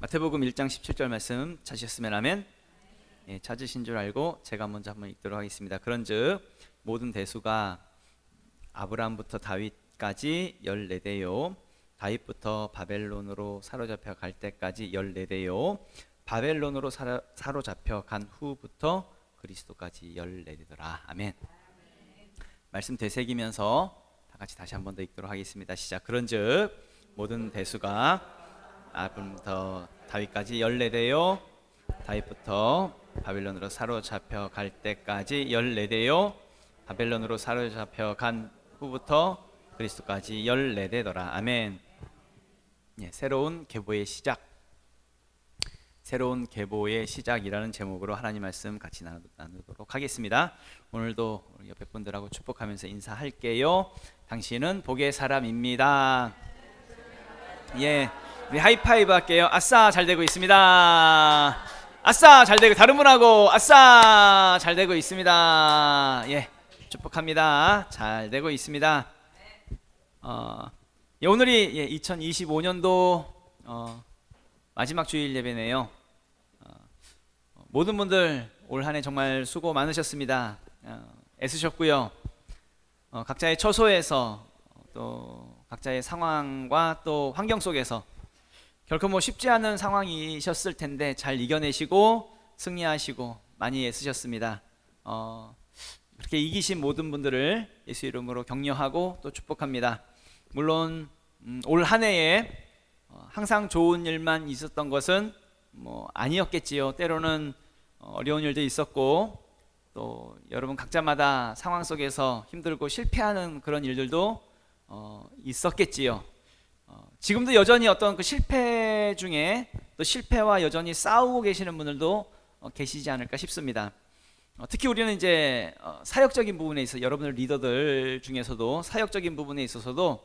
마태복음 1장 17절 말씀 찾으셨으면 아멘. 예, 찾으신 줄 알고 제가 먼저 한번 읽도록 하겠습니다. 그런즉 모든 대수가 아브라함부터 다윗까지 14대요 다윗부터 바벨론으로 사로잡혀 갈 때까지 14대요 바벨론으로 사로잡혀 간 후부터 그리스도까지 14대더라. 아멘. 말씀 되새기면서 다 같이 다시 한번 더 읽도록 하겠습니다. 시작. 그런즉 모든 대수가 아브라함부터 다윗까지 14대요 다윗부터 바벨론으로 사로잡혀 갈 때까지 14대요 바벨론으로 사로잡혀 간 후부터 그리스도까지 14대더라. 아멘. 예, 새로운 계보의 시작, 새로운 계보의 시작이라는 제목으로 하나님 말씀 같이 나누도록 하겠습니다. 오늘도 옆에 분들하고 축복하면서 인사할게요. 당신은 복의 사람입니다. 예, 우리 하이파이브 할게요. 아싸, 잘 되고 있습니다. 아싸, 잘 되고, 다른 분하고 아싸, 잘 되고 있습니다. 예, 축복합니다. 잘 되고 있습니다. 예, 오늘이 2025년도 마지막 주일 예배네요. 모든 분들 올 한 해 정말 수고 많으셨습니다. 애쓰셨고요. 각자의 처소에서 또 각자의 상황과 또 환경 속에서 결코 쉽지 않은 상황이셨을 텐데 잘 이겨내시고 승리하시고 많이 애쓰셨습니다. 그렇게 이기신 모든 분들을 예수 이름으로 격려하고 또 축복합니다. 물론 올 한 해에 항상 좋은 일만 있었던 것은 아니었겠지요. 때로는 어려운 일도 있었고 또 여러분 각자마다 상황 속에서 힘들고 실패하는 그런 일들도 있었겠지요. 지금도 여전히 어떤 그 실패 중에 또 실패와 여전히 싸우고 계시는 분들도 계시지 않을까 싶습니다. 특히 우리는 이제 사역적인 부분에 있어 여러분들 리더들 중에서도 사역적인 부분에 있어서도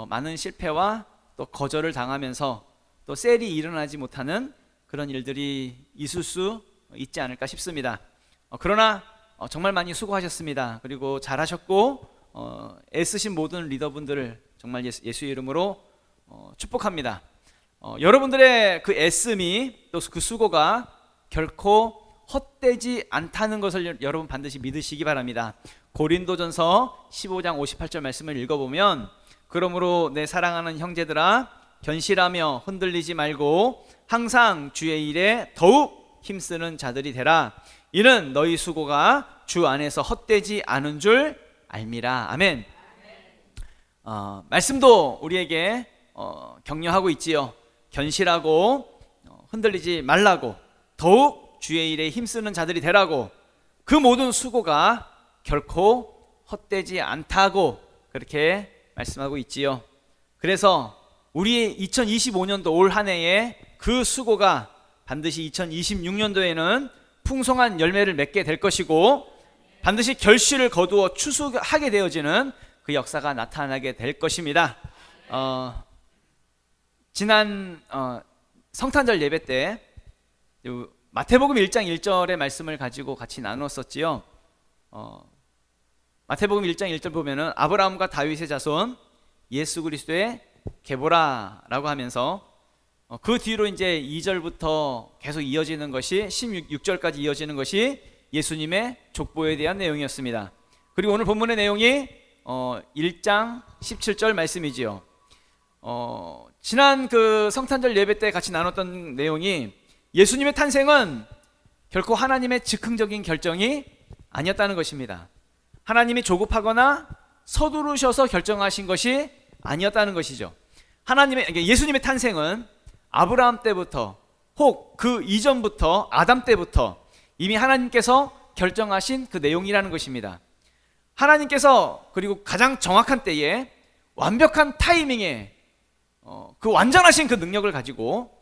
많은 실패와 또 거절을 당하면서 또 셀이 일어나지 못하는 그런 일들이 있을 수 있지 않을까 싶습니다. 그러나 정말 많이 수고하셨습니다. 그리고 잘하셨고 애쓰신 모든 리더분들을 정말 예수 이름으로 축복합니다. 여러분들의 그 애씀이 또 그 수고가 결코 헛되지 않다는 것을 여러분 반드시 믿으시기 바랍니다. 고린도전서 15장 58절 말씀을 읽어보면 그러므로 내 사랑하는 형제들아 견실하며 흔들리지 말고 항상 주의 일에 더욱 힘쓰는 자들이 되라. 이는 너희 수고가 주 안에서 헛되지 않은 줄 알미라. 아멘. 말씀도 우리에게 격려하고 있지요. 견실하고 흔들리지 말라고, 더욱 주의 일에 힘쓰는 자들이 되라고, 그 모든 수고가 결코 헛되지 않다고 그렇게 말씀하고 있지요. 그래서 우리 2025년도 올 한 해에 그 수고가 반드시 2026년도에는 풍성한 열매를 맺게 될 것이고 반드시 결실을 거두어 추수하게 되어지는 그 역사가 나타나게 될 것입니다. 지난 성탄절 예배 때 마태복음 1장 1절의 말씀을 가지고 같이 나누었었지요. 마태복음 1장 1절 보면은 아브라함과 다윗의 자손 예수 그리스도의 계보라라고 하면서 그 뒤로 이제 2절부터 계속 이어지는 것이 16절까지 이어지는 것이 예수님의 족보에 대한 내용이었습니다. 그리고 오늘 본문의 내용이 1장 17절 말씀이지요. 지난 그 성탄절 예배 때 같이 나눴던 내용이 예수님의 탄생은 결코 하나님의 즉흥적인 결정이 아니었다는 것입니다. 하나님이 조급하거나 서두르셔서 결정하신 것이 아니었다는 것이죠. 예수님의 탄생은 아브라함 때부터 혹 그 이전부터 아담 때부터 이미 하나님께서 결정하신 그 내용이라는 것입니다. 하나님께서 그리고 가장 정확한 때에 완벽한 타이밍에 그 완전하신 그 능력을 가지고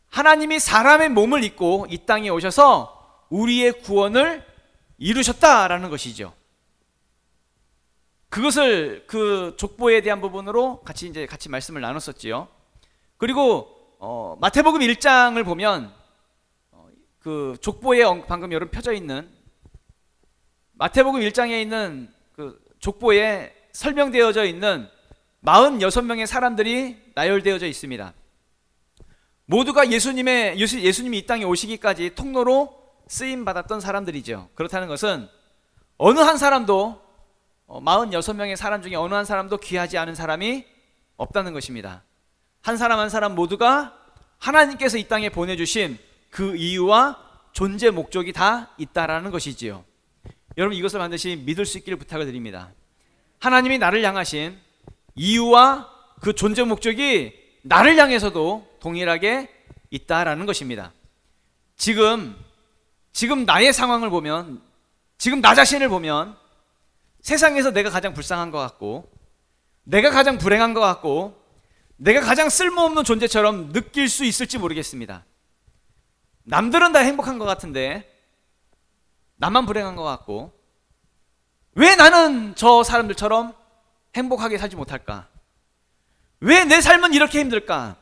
하나님이 사람의 몸을 입고 이 땅에 오셔서 우리의 구원을 이루셨다라는 것이죠. 그것을 그 족보에 대한 부분으로 같이 말씀을 나눴었지요. 그리고 마태복음 1장을 보면 그 족보에 방금 여러분 펴져 있는 마태복음 1장에 있는 그 족보에 설명되어져 있는 46명의 사람들이 나열되어져 있습니다. 모두가 예수님이 이 땅에 오시기까지 통로로 쓰임 받았던 사람들이죠. 그렇다는 것은 어느 한 사람도 46명의 사람 중에 어느 한 사람도 귀하지 않은 사람이 없다는 것입니다. 한 사람 한 사람 모두가 하나님께서 이 땅에 보내주신 그 이유와 존재 목적이 다 있다라는 것이지요. 여러분, 이것을 반드시 믿을 수 있기를 부탁을 드립니다. 하나님이 나를 향하신 이유와 그 존재 목적이 나를 향해서도 동일하게 있다라는 것입니다. 지금 나의 상황을 보면, 지금 나 자신을 보면 세상에서 내가 가장 불쌍한 것 같고, 내가 가장 불행한 것 같고, 내가 가장 쓸모없는 존재처럼 느낄 수 있을지 모르겠습니다. 남들은 다 행복한 것 같은데 나만 불행한 것 같고, 왜 나는 저 사람들처럼 행복하게 살지 못할까? 왜 내 삶은 이렇게 힘들까?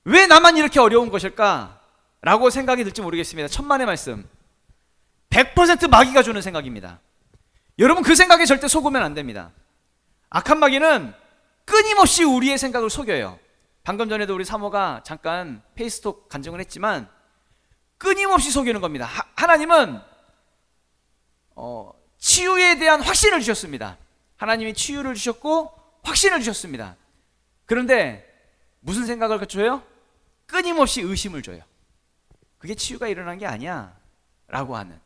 왜 나만 이렇게 어려운 것일까? 라고 생각이 들지 모르겠습니다. 천만의 말씀, 100% 마귀가 주는 생각입니다. 여러분, 그 생각에 절대 속으면 안 됩니다. 악한 마귀는 끊임없이 우리의 생각을 속여요. 방금 전에도 우리 사모가 잠깐 페이스톡 간증을 했지만 끊임없이 속이는 겁니다. 하나님은 치유에 대한 확신을 주셨습니다. 하나님이 치유를 주셨고 확신을 주셨습니다. 그런데 무슨 생각을 줘요? 끊임없이 의심을 줘요. 그게 치유가 일어난 게 아니야 라고 하는,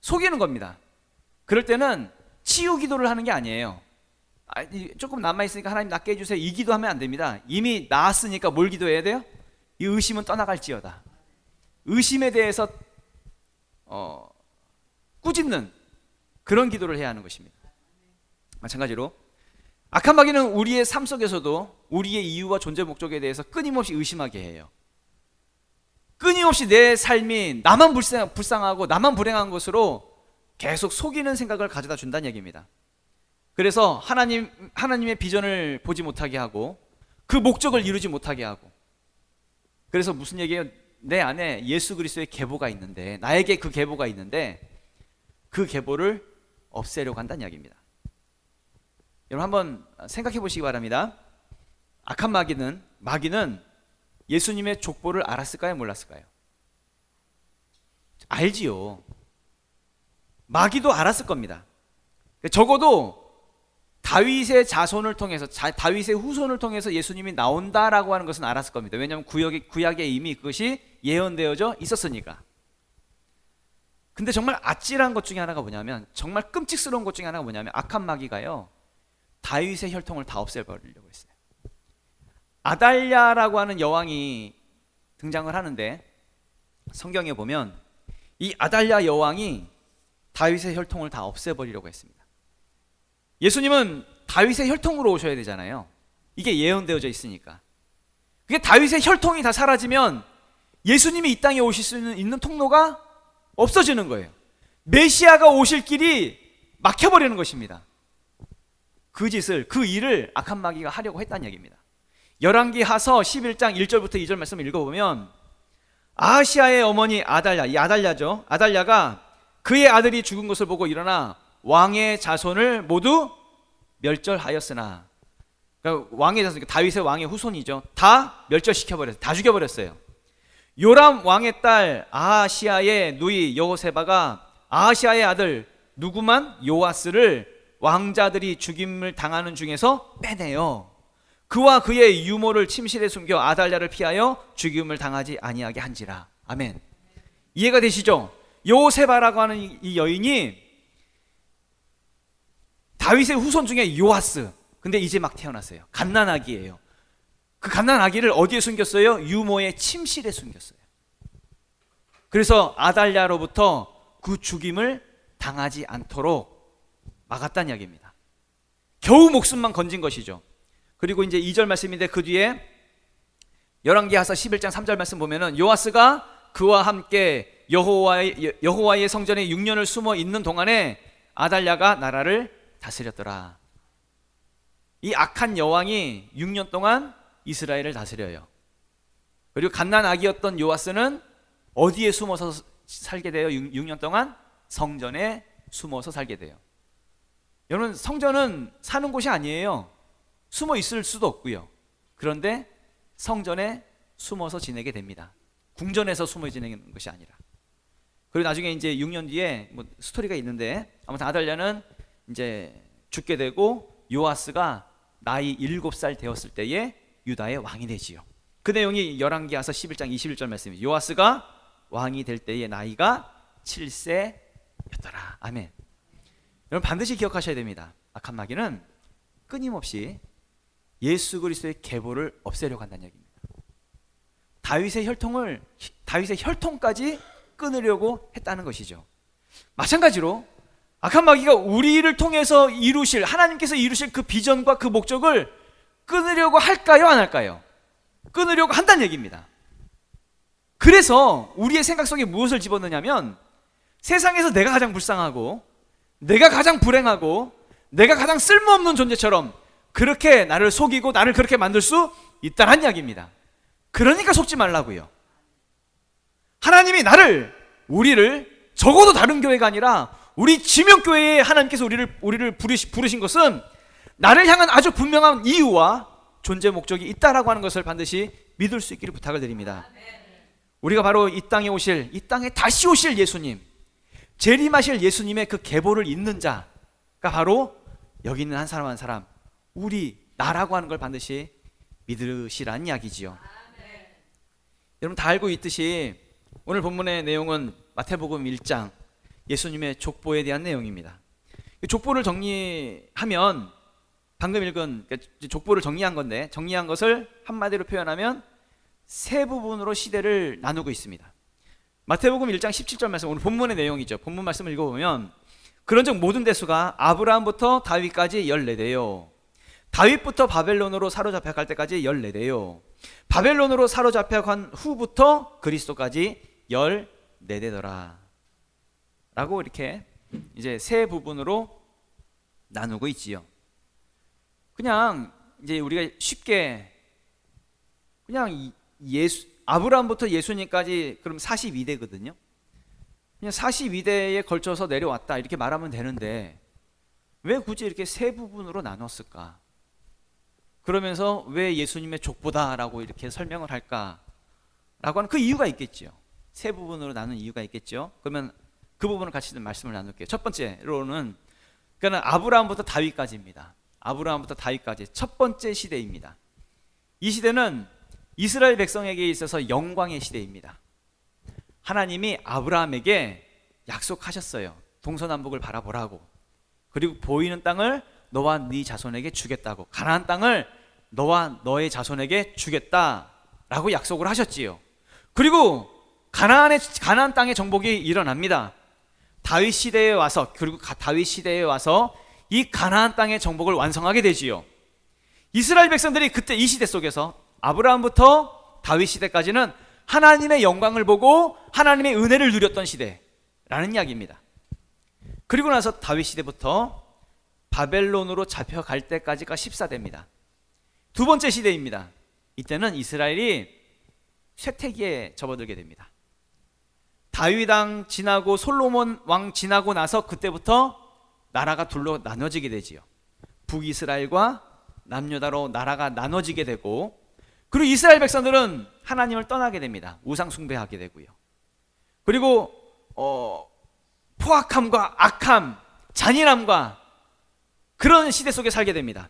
속이는 겁니다. 그럴 때는 치유 기도를 하는 게 아니에요. 조금 남아있으니까 하나님 낫게 해주세요, 이 기도하면 안 됩니다. 이미 나았으니까 뭘 기도해야 돼요? 이 의심은 떠나갈지어다. 의심에 대해서 꾸짖는 그런 기도를 해야 하는 것입니다. 마찬가지로 악한 마귀는 우리의 삶 속에서도 우리의 이유와 존재 목적에 대해서 끊임없이 의심하게 해요. 끊임없이 내 삶이 나만 불쌍하고 나만 불행한 것으로 계속 속이는 생각을 가져다 준다는 얘기입니다. 그래서 하나님의 비전을 보지 못하게 하고 그 목적을 이루지 못하게 하고, 그래서 무슨 얘기예요? 내 안에 예수 그리스도의 계보가 있는데, 나에게 그 계보가 있는데 그 계보를 없애려고 한다는 이야기입니다. 여러분, 한번 생각해 보시기 바랍니다. 악한 마귀는 예수님의 족보를 알았을까요? 몰랐을까요? 알지요. 마귀도 알았을 겁니다. 적어도 다윗의 자손을 통해서, 다윗의 후손을 통해서 예수님이 나온다라고 하는 것은 알았을 겁니다. 왜냐하면 구약에 이미 그것이 예언되어져 있었으니까. 근데 정말 아찔한 것 중에 하나가 뭐냐면, 정말 끔찍스러운 것 중에 하나가 뭐냐면, 악한 마귀가요, 다윗의 혈통을 다 없애버리려고 했어요. 아달랴라고 하는 여왕이 등장을 하는데, 성경에 보면 이 아달랴 여왕이 다윗의 혈통을 다 없애버리려고 했습니다. 예수님은 다윗의 혈통으로 오셔야 되잖아요. 이게 예언되어져 있으니까. 그게 다윗의 혈통이 다 사라지면 예수님이 이 땅에 오실 수 있는 통로가 없어지는 거예요. 메시아가 오실 길이 막혀버리는 것입니다. 그 일을 악한 마귀가 하려고 했다는 얘기입니다. 열왕기하서 11장 1절부터 2절 말씀을 읽어보면, 아하시아의 어머니 아달랴, 이 아달랴죠. 아달랴가 그의 아들이 죽은 것을 보고 일어나 왕의 자손을 모두 멸절하였으나, 그러니까 왕의 자손, 다윗의 왕의 후손이죠. 다 멸절시켜버렸어요. 다 죽여버렸어요. 요람 왕의 딸 아하시아의 누이 여호세바가 아하시아의 아들 누구만 요아스를 왕자들이 죽임을 당하는 중에서 빼내요. 그와 그의 유모를 침실에 숨겨 아달랴를 피하여 죽임을 당하지 아니하게 한지라. 아멘. 이해가 되시죠? 요세바라고 하는 이 여인이 다윗의 후손 중에 요아스, 근데 이제 막 태어났어요. 갓난아기예요. 그 갓난아기를 어디에 숨겼어요? 유모의 침실에 숨겼어요. 그래서 아달랴로부터 그 죽임을 당하지 않도록 막았다는 이야기입니다. 겨우 목숨만 건진 것이죠. 그리고 이제 2절 말씀인데, 그 뒤에 열왕기하서 11장 3절 말씀 보면은, 요아스가 그와 함께 여호와의 성전에 6년을 숨어 있는 동안에 아달랴가 나라를 다스렸더라. 이 악한 여왕이 6년 동안 이스라엘을 다스려요. 그리고 갓난아기였던 요아스는 어디에 숨어서 살게 돼요? 6년 동안 성전에 숨어서 살게 돼요. 여러분, 성전은 사는 곳이 아니에요. 숨어 있을 수도 없고요. 그런데 성전에 숨어서 지내게 됩니다. 궁전에서 숨어 지내는 것이 아니라. 그리고 나중에 이제 6년 뒤에 뭐 스토리가 있는데, 아무튼 아달랴는 이제 죽게 되고 요아스가 나이 7살 되었을 때에 유다의 왕이 되지요. 그 내용이 열왕기하서 11장 21절 말씀입니다. 요아스가 왕이 될 때의 나이가 7세였더라. 아멘. 여러분 반드시 기억하셔야 됩니다. 악한 마귀는 끊임없이 예수 그리스도의 계보를 없애려고 한다는 얘기입니다. 다윗의 혈통까지 끊으려고 했다는 것이죠. 마찬가지로 악한 마귀가 우리를 통해서 하나님께서 이루실 그 비전과 그 목적을 끊으려고 할까요, 안 할까요? 끊으려고 한다는 얘기입니다. 그래서 우리의 생각 속에 무엇을 집어넣냐면, 세상에서 내가 가장 불쌍하고 내가 가장 불행하고 내가 가장 쓸모없는 존재처럼 그렇게 나를 속이고 나를 그렇게 만들 수 있다는 이야기입니다. 그러니까 속지 말라고요. 하나님이 우리를 적어도 다른 교회가 아니라 우리 지명교회에 하나님께서 우리를 부르신 것은 나를 향한 아주 분명한 이유와 존재 목적이 있다라고 하는 것을 반드시 믿을 수 있기를 부탁을 드립니다. 우리가 바로 이 땅에 다시 오실 예수님, 재림하실 예수님의 그 계보를 잇는 자가 바로 여기 있는 한 사람 한 사람, 나라고 하는 걸 반드시 믿으시라는 이야기지요. 여러분 다 알고 있듯이 오늘 본문의 내용은 마태복음 1장 예수님의 족보에 대한 내용입니다. 족보를 정리하면, 방금 읽은 족보를 정리한 건데, 정리한 것을 한마디로 표현하면 세 부분으로 시대를 나누고 있습니다. 마태복음 1장 17절 말씀, 오늘 본문의 내용이죠. 본문 말씀을 읽어보면, 그런즉 모든 대수가 아브라함부터 다윗까지 14대요, 다윗부터 바벨론으로 사로잡혀갈 때까지 14대요, 바벨론으로 사로잡혀간 후부터 그리스도까지 14대더라 라고 이렇게 이제 세 부분으로 나누고 있지요. 그냥 이제 우리가 쉽게 그냥 아브라함부터 예수님까지 그럼 42대거든요. 그냥 42대에 걸쳐서 내려왔다 이렇게 말하면 되는데, 왜 굳이 이렇게 세 부분으로 나눴을까? 그러면서 왜 예수님의 족보다라고 이렇게 설명을 할까라고 하는 그 이유가 있겠죠. 세 부분으로 나눈 이유가 있겠죠. 그러면 그 부분을 같이 좀 말씀을 나눌게요. 첫 번째로는, 그러니까 아브라함부터 다윗까지입니다. 아브라함부터 다윗까지 첫 번째 시대입니다. 이 시대는 이스라엘 백성에게 있어서 영광의 시대입니다. 하나님이 아브라함에게 약속하셨어요. 동서남북을 바라보라고. 그리고 보이는 땅을 너와 네 자손에게 주겠다고. 가나안 땅을 너와 너의 자손에게 주겠다라고 약속을 하셨지요. 그리고 가나안 땅의 정복이 일어납니다. 다윗 시대에 와서, 그리고 다윗 시대에 와서 이 가나안 땅의 정복을 완성하게 되지요. 이스라엘 백성들이 그때 이 시대 속에서 아브라함부터 다윗 시대까지는 하나님의 영광을 보고 하나님의 은혜를 누렸던 시대라는 이야기입니다. 그리고 나서 다윗 시대부터 바벨론으로 잡혀갈 때까지가 14대입니다. 두 번째 시대입니다. 이때는 이스라엘이 쇠퇴기에 접어들게 됩니다. 다윗 왕 지나고 솔로몬 왕 지나고 나서 그때부터 나라가 둘로 나눠지게 되지요. 북이스라엘과 남유다로 나라가 나눠지게 되고, 그리고 이스라엘 백성들은 하나님을 떠나게 됩니다. 우상 숭배하게 되고요. 그리고 포악함과 악함, 잔인함과 그런 시대 속에 살게 됩니다.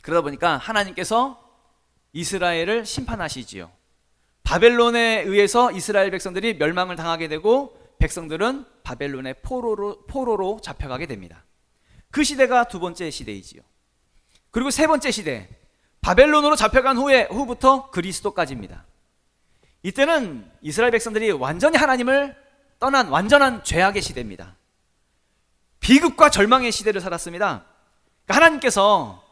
그러다 보니까 하나님께서 이스라엘을 심판하시지요. 바벨론에 의해서 이스라엘 백성들이 멸망을 당하게 되고, 백성들은 바벨론의 포로로 잡혀가게 됩니다. 그 시대가 두 번째 시대이지요. 그리고 세 번째 시대, 바벨론으로 잡혀간 후부터 그리스도까지입니다. 이때는 이스라엘 백성들이 완전히 하나님을 떠난 완전한 죄악의 시대입니다. 비극과 절망의 시대를 살았습니다. 그러니까 하나님께서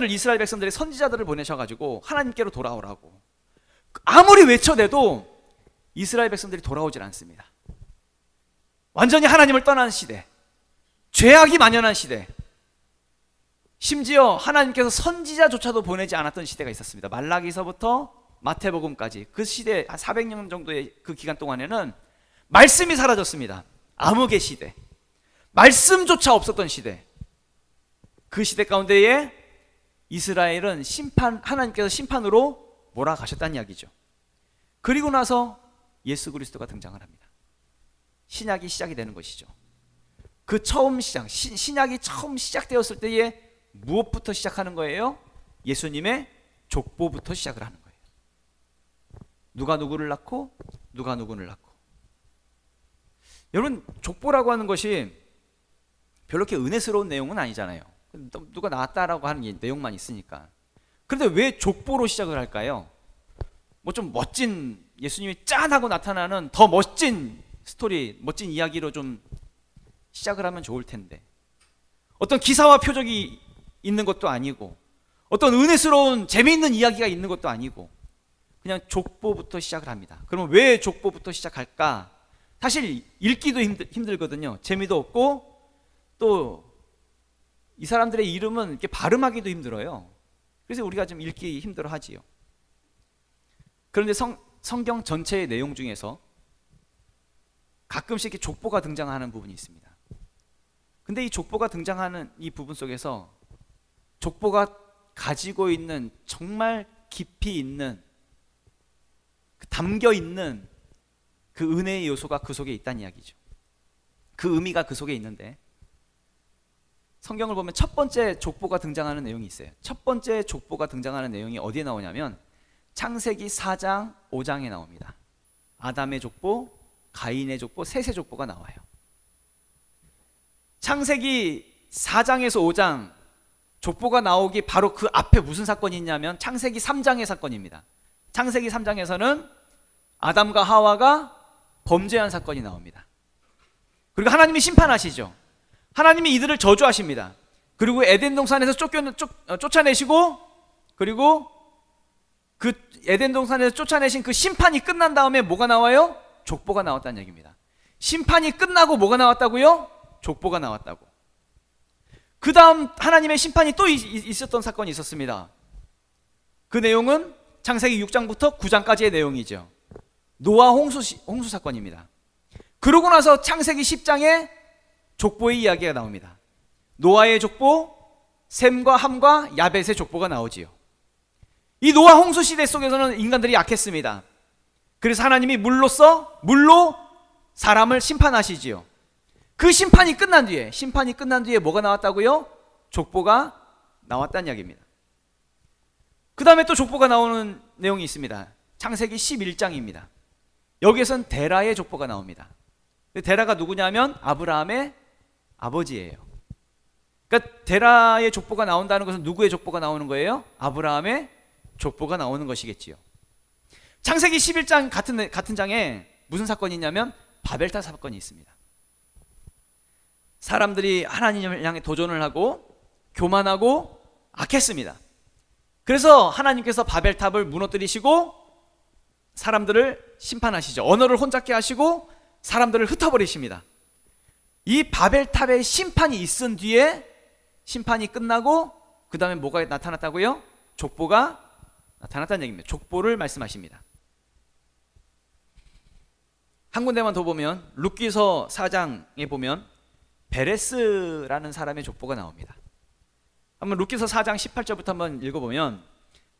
이스라엘 백성들의 선지자들을 보내셔가지고 하나님께로 돌아오라고 아무리 외쳐대도 이스라엘 백성들이 돌아오질 않습니다. 완전히 하나님을 떠난 시대, 죄악이 만연한 시대, 심지어 하나님께서 선지자조차도 보내지 않았던 시대가 있었습니다. 말라기서부터 마태복음까지 그 시대 한 400년 정도의 그 기간 동안에는 말씀이 사라졌습니다. 암흑의 시대, 말씀조차 없었던 시대. 그 시대 가운데에 이스라엘은 하나님께서 심판으로 몰아가셨다는 이야기죠. 그리고 나서 예수 그리스도가 등장을 합니다. 신약이 시작이 되는 것이죠. 그 처음 시작, 신약이 처음 시작되었을 때에 무엇부터 시작하는 거예요? 예수님의 족보부터 시작을 하는 거예요. 누가 누구를 낳고 누가 누구를 낳고. 여러분, 족보라고 하는 것이 별로 그렇게 은혜스러운 내용은 아니잖아요. 누가 낳았다라고 하는 내용만 있으니까. 그런데 왜 족보로 시작을 할까요? 뭐 좀 멋진, 예수님이 짠 하고 나타나는 더 멋진 스토리, 멋진 이야기로 좀 시작을 하면 좋을 텐데, 어떤 기사와 표적이 있는 것도 아니고 어떤 은혜스러운 재미있는 이야기가 있는 것도 아니고 그냥 족보부터 시작을 합니다. 그러면 왜 족보부터 시작할까? 사실 읽기도 힘들거든요. 재미도 없고 또 이 사람들의 이름은 이렇게 발음하기도 힘들어요. 그래서 우리가 좀 읽기 힘들어 하지요. 그런데 성경 전체의 내용 중에서 가끔씩 이렇게 족보가 등장하는 부분이 있습니다. 근데 이 족보가 등장하는 이 부분 속에서 족보가 가지고 있는 정말 깊이 있는, 담겨 있는 그 은혜의 요소가 그 속에 있다는 이야기죠. 그 의미가 그 속에 있는데, 성경을 보면 첫 번째 족보가 등장하는 내용이 있어요. 첫 번째 족보가 등장하는 내용이 어디에 나오냐면 창세기 4장 5장에 나옵니다. 아담의 족보, 가인의 족보, 셋의 족보가 나와요. 창세기 4장에서 5장 족보가 나오기 바로 그 앞에 무슨 사건이 있냐면 창세기 3장의 사건입니다. 창세기 3장에서는 아담과 하와가 범죄한 사건이 나옵니다. 그리고 하나님이 심판하시죠. 하나님이 이들을 저주하십니다. 그리고 에덴 동산에서 쫓아내시고, 그리고 그 에덴 동산에서 쫓아내신 그 심판이 끝난 다음에 뭐가 나와요? 족보가 나왔다는 얘기입니다. 심판이 끝나고 뭐가 나왔다고요? 족보가 나왔다고. 그 다음 하나님의 심판이 또 있었던 사건이 있었습니다. 그 내용은 창세기 6장부터 9장까지의 내용이죠. 노아 홍수 사건입니다. 그러고 나서 창세기 10장에 족보의 이야기가 나옵니다. 노아의 족보, 셈과 함과 야벳의 족보가 나오지요. 이 노아 홍수 시대 속에서는 인간들이 약했습니다. 그래서 하나님이 물로 사람을 심판하시지요. 그 심판이 끝난 뒤에 뭐가 나왔다고요? 족보가 나왔다는 이야기입니다. 그 다음에 또 족보가 나오는 내용이 있습니다. 창세기 11장입니다. 여기에선 데라의 족보가 나옵니다. 데라가 누구냐면 아브라함의 아버지예요. 그러니까 데라의 족보가 나온다는 것은 누구의 족보가 나오는 거예요? 아브라함의 족보가 나오는 것이겠지요. 창세기 11장 같은 장에 무슨 사건이 있냐면 바벨탑 사건이 있습니다. 사람들이 하나님을 향해 도전을 하고 교만하고 악했습니다. 그래서 하나님께서 바벨탑을 무너뜨리시고 사람들을 심판하시죠. 언어를 혼잡게 하시고 사람들을 흩어버리십니다. 이 바벨탑의 심판이 있은 뒤에 심판이 끝나고 그 다음에 뭐가 나타났다고요? 족보가 나타났다는 얘기입니다. 족보를 말씀하십니다. 한 군데만 더 보면 룻기서 4장에 보면 베레스라는 사람의 족보가 나옵니다. 한번 룻기서 4장 18절부터 한번 읽어보면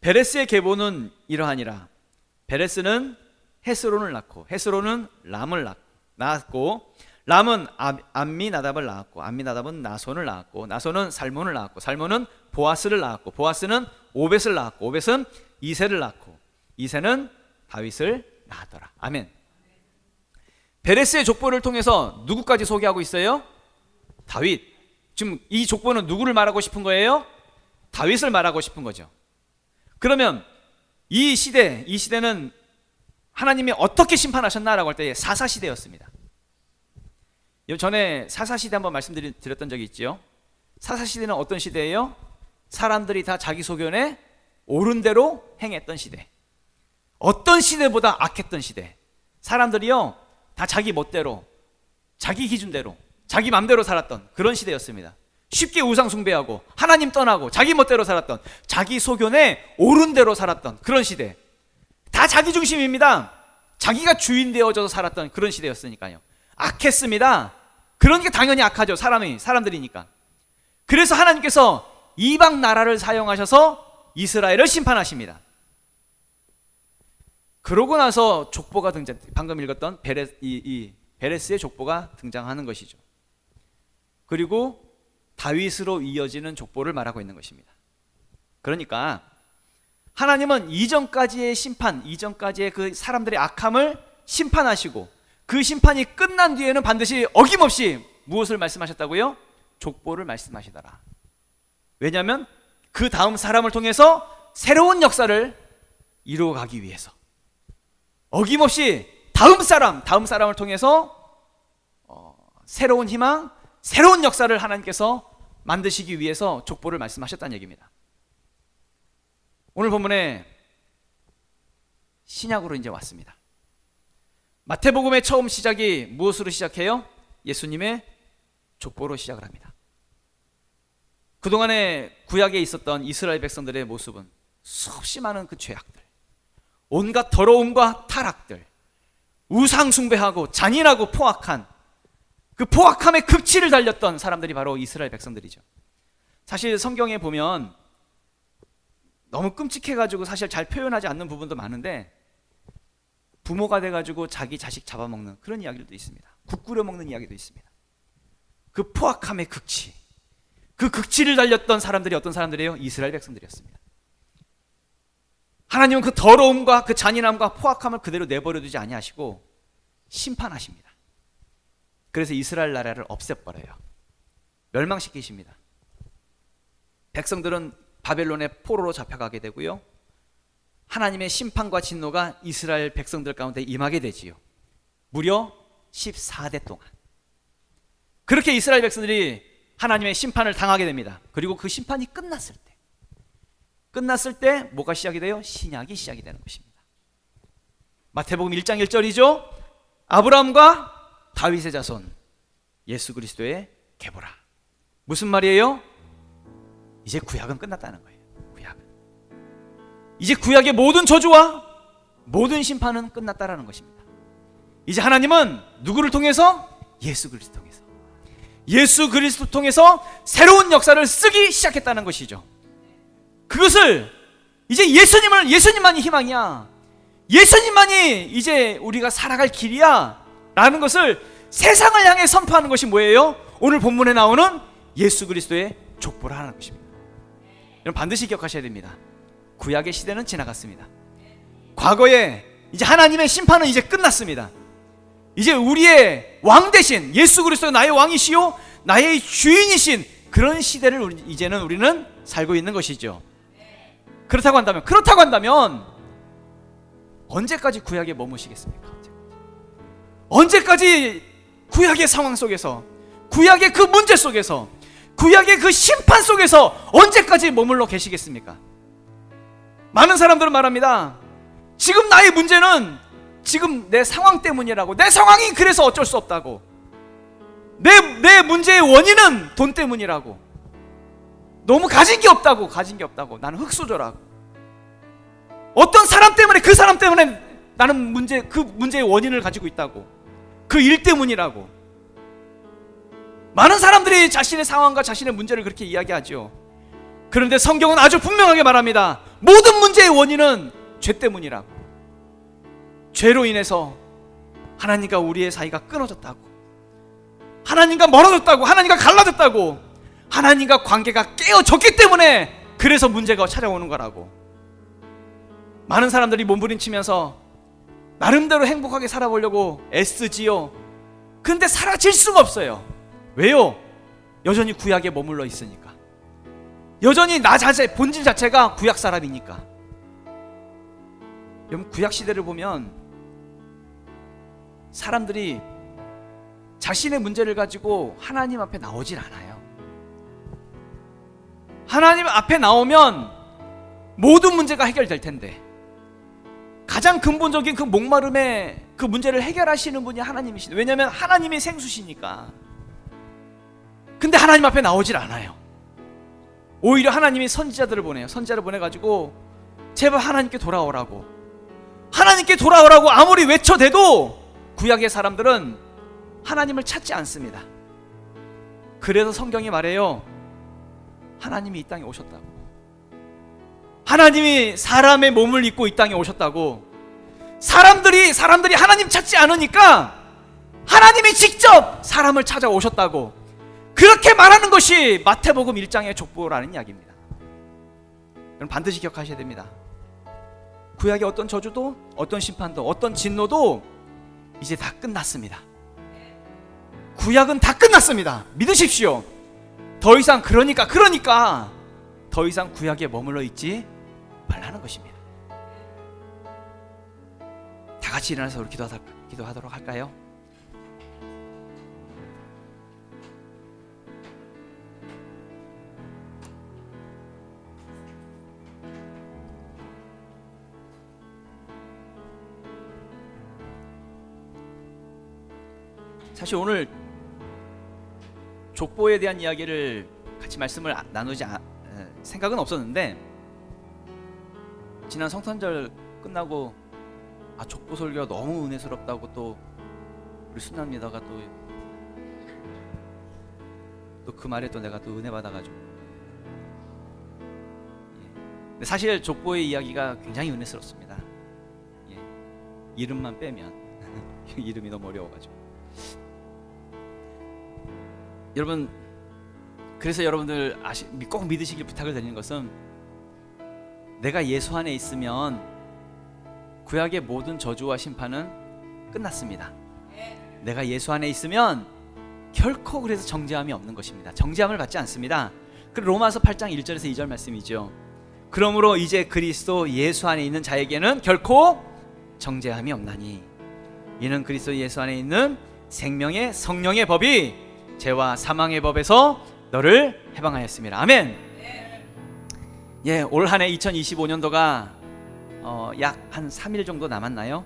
베레스의 계보는 이러하니라. 베레스는 헤스론을 낳고 헤스론은 람을 낳았고 람은 암미나답을 낳았고 암미나답은 나손을 낳았고 나손은 살몬을 낳았고 살몬은 보아스를 낳았고 보아스는 오벳을 낳았고 오벳은 이새를 낳고 이새는 다윗을 낳았더라. 아멘. 베레스의 족보를 통해서 누구까지 소개하고 있어요? 다윗. 지금 이 족보는 누구를 말하고 싶은 거예요? 다윗을 말하고 싶은 거죠. 그러면 이 시대는 하나님이 어떻게 심판하셨나라고 할 때 사사시대였습니다. 전에 사사시대 한번 말씀드렸던 적이 있죠. 사사시대는 어떤 시대예요? 사람들이 다 자기 소견에 옳은 대로 행했던 시대. 어떤 시대보다 악했던 시대. 사람들이요 다 자기 멋대로, 자기 기준대로, 자기 맘대로 살았던 그런 시대였습니다. 쉽게 우상 숭배하고 하나님 떠나고 자기 멋대로 살았던, 자기 소견에 옳은 대로 살았던 그런 시대. 다 자기 중심입니다. 자기가 주인 되어져서 살았던 그런 시대였으니까요. 악했습니다. 그러니까 당연히 악하죠. 사람들이니까. 그래서 하나님께서 이방 나라를 사용하셔서 이스라엘을 심판하십니다. 그러고 나서 족보가 등장, 방금 읽었던 베레스의 족보가 등장하는 것이죠. 그리고 다윗으로 이어지는 족보를 말하고 있는 것입니다. 그러니까 하나님은 이전까지의 심판, 이전까지의 그 사람들의 악함을 심판하시고 그 심판이 끝난 뒤에는 반드시 어김없이 무엇을 말씀하셨다고요? 족보를 말씀하시더라. 왜냐하면 그 다음 사람을 통해서 새로운 역사를 이루어가기 위해서 어김없이 다음 사람을 통해서 새로운 희망, 새로운 역사를 하나님께서 만드시기 위해서 족보를 말씀하셨다는 얘기입니다. 오늘 본문에 신약으로 이제 왔습니다. 마태복음의 처음 시작이 무엇으로 시작해요? 예수님의 족보로 시작을 합니다. 그동안에 구약에 있었던 이스라엘 백성들의 모습은 수없이 많은 그 죄악들, 온갖 더러움과 타락들, 우상 숭배하고 잔인하고 포악한 그 포악함의 극치를 달렸던 사람들이 바로 이스라엘 백성들이죠. 사실 성경에 보면 너무 끔찍해가지고 사실 잘 표현하지 않는 부분도 많은데 부모가 돼가지고 자기 자식 잡아먹는 그런 이야기도 있습니다. 국 끓여 먹는 이야기도 있습니다. 그 포악함의 극치, 그 극치를 달렸던 사람들이 어떤 사람들이에요? 이스라엘 백성들이었습니다. 하나님은 그 더러움과 그 잔인함과 포악함을 그대로 내버려 두지 아니하시고 심판하십니다. 그래서 이스라엘 나라를 없애버려요. 멸망시키십니다. 백성들은 바벨론의 포로로 잡혀가게 되고요, 하나님의 심판과 진노가 이스라엘 백성들 가운데 임하게 되지요. 무려 14대 동안. 그렇게 이스라엘 백성들이 하나님의 심판을 당하게 됩니다. 그리고 그 심판이 끝났을 때 뭐가 시작이 돼요? 신약이 시작이 되는 것입니다. 마태복음 1장 1절이죠. 아브라함과 다윗의 자손 예수 그리스도의 계보라. 무슨 말이에요? 이제 구약은 끝났다는 거예요. 이제 구약의 모든 저주와 모든 심판은 끝났다라는 것입니다. 이제 하나님은 누구를 통해서? 예수 그리스도 통해서. 예수 그리스도 통해서 새로운 역사를 쓰기 시작했다는 것이죠. 그것을 이제 예수님만이 희망이야, 예수님만이 이제 우리가 살아갈 길이야 라는 것을 세상을 향해 선포하는 것이 뭐예요? 오늘 본문에 나오는 예수 그리스도의 족보를 하는 것입니다. 여러분 반드시 기억하셔야 됩니다. 구약의 시대는 지나갔습니다. 과거에 이제 하나님의 심판은 이제 끝났습니다. 이제 우리의 왕 대신 예수 그리스도가 나의 왕이시요 나의 주인이신 그런 시대를 이제는 우리는 살고 있는 것이죠. 그렇다고 한다면 언제까지 구약에 머무시겠습니까? 언제까지 구약의 상황 속에서, 구약의 그 문제 속에서, 구약의 그 심판 속에서 언제까지 머물러 계시겠습니까? 많은 사람들은 말합니다. 지금 나의 문제는 지금 내 상황 때문이라고, 내 상황이 그래서 어쩔 수 없다고, 내 문제의 원인은 돈 때문이라고, 너무 가진 게 없다고, 나는 흙수저라고, 어떤 사람 때문에, 그 사람 때문에 나는 그 문제의 원인을 가지고 있다고, 그 일 때문이라고. 많은 사람들이 자신의 상황과 자신의 문제를 그렇게 이야기하죠. 그런데 성경은 아주 분명하게 말합니다. 모든 문제의 원인은 죄 때문이라고. 죄로 인해서 하나님과 우리의 사이가 끊어졌다고, 하나님과 멀어졌다고, 하나님과 갈라졌다고, 하나님과 관계가 깨어졌기 때문에 그래서 문제가 찾아오는 거라고. 많은 사람들이 몸부림치면서 나름대로 행복하게 살아보려고 애쓰지요. 근데 사라질 수가 없어요. 왜요? 여전히 구약에 머물러 있으니까. 여전히 나 자체, 본질 자체가 구약 사람이니까. 여러분 구약 시대를 보면 사람들이 자신의 문제를 가지고 하나님 앞에 나오질 않아요. 하나님 앞에 나오면 모든 문제가 해결될 텐데, 가장 근본적인 그 목마름의 그 문제를 해결하시는 분이 하나님이시죠. 왜냐하면 하나님이 생수시니까. 근데 하나님 앞에 나오질 않아요. 오히려 하나님이 선지자들을 보내요. 선지자를 보내가지고 제발 하나님께 돌아오라고, 하나님께 돌아오라고 아무리 외쳐대도 구약의 사람들은 하나님을 찾지 않습니다. 그래서 성경이 말해요. 하나님이 이 땅에 오셨다고, 하나님이 사람의 몸을 입고 이 땅에 오셨다고, 사람들이 하나님 찾지 않으니까 하나님이 직접 사람을 찾아오셨다고 그렇게 말하는 것이 마태복음 1장의 족보라는 이야기입니다. 여러분 반드시 기억하셔야 됩니다. 구약의 어떤 저주도, 어떤 심판도, 어떤 진노도 이제 다 끝났습니다. 구약은 다 끝났습니다. 믿으십시오. 더 이상 그러니까 더 이상 구약에 머물러 있지 말라는 것입니다. 다 같이 일어나서 우리 기도하도록 할까요? 사실 오늘 족보에 대한 이야기를 같이 말씀을 나누지 생각은 없었는데, 지난 성탄절 끝나고 족보 설교가 너무 은혜스럽다고 또 우리 순남리더가 또 그 말에 또 내가 또 은혜 받아가지고, 근데 사실 족보의 이야기가 굉장히 은혜스럽습니다. 이름만 빼면 이름이 너무 어려워가지고. 여러분, 그래서 여러분들 꼭 믿으시길 부탁을 드리는 것은, 내가 예수 안에 있으면 구약의 모든 저주와 심판은 끝났습니다. 내가 예수 안에 있으면 결코 그래서 정죄함이 없는 것입니다. 정죄함을 받지 않습니다. 그 로마서 8장 1절에서 2절 말씀이죠. 그러므로 이제 그리스도 예수 안에 있는 자에게는 결코 정죄함이 없나니, 이는 그리스도 예수 안에 있는 생명의 성령의 법이 죄와 사망의 법에서 너를 해방하였습니다. 아멘. 올 한 해 2025년도가 약 한 3일 정도 남았나요?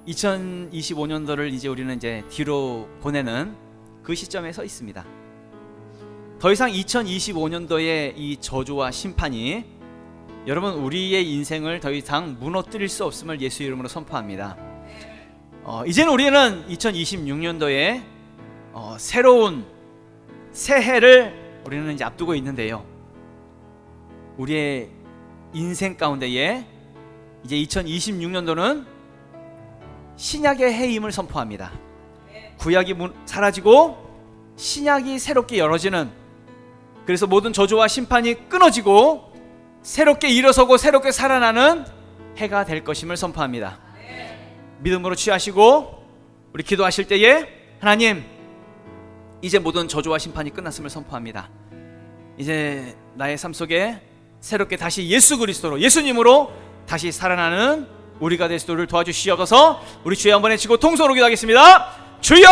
2025년도를 이제 우리는 이제 뒤로 보내는 그 시점에 서 있습니다. 더 이상 2025년도의 이 저주와 심판이 여러분 우리의 인생을 더 이상 무너뜨릴 수 없음을 예수 이름으로 선포합니다. 이제는 우리는 2026년도에 새로운 새해를 우리는 이제 앞두고 있는데요. 우리의 인생 가운데에 이제 2026년도는 신약의 해임을 선포합니다. 구약이 사라지고 신약이 새롭게 열어지는, 그래서 모든 저주와 심판이 끊어지고 새롭게 일어서고 새롭게 살아나는 해가 될 것임을 선포합니다. 믿음으로 취하시고 우리 기도하실 때에, 하나님, 이제 모든 저주와 심판이 끝났음을 선포합니다. 이제 나의 삶 속에 새롭게 다시 예수 그리스도로, 예수님으로 다시 살아나는 우리가 될 수 있도록 도와주시옵소서. 우리 주여 한번 외치고 통성으로 기도하겠습니다. 주여!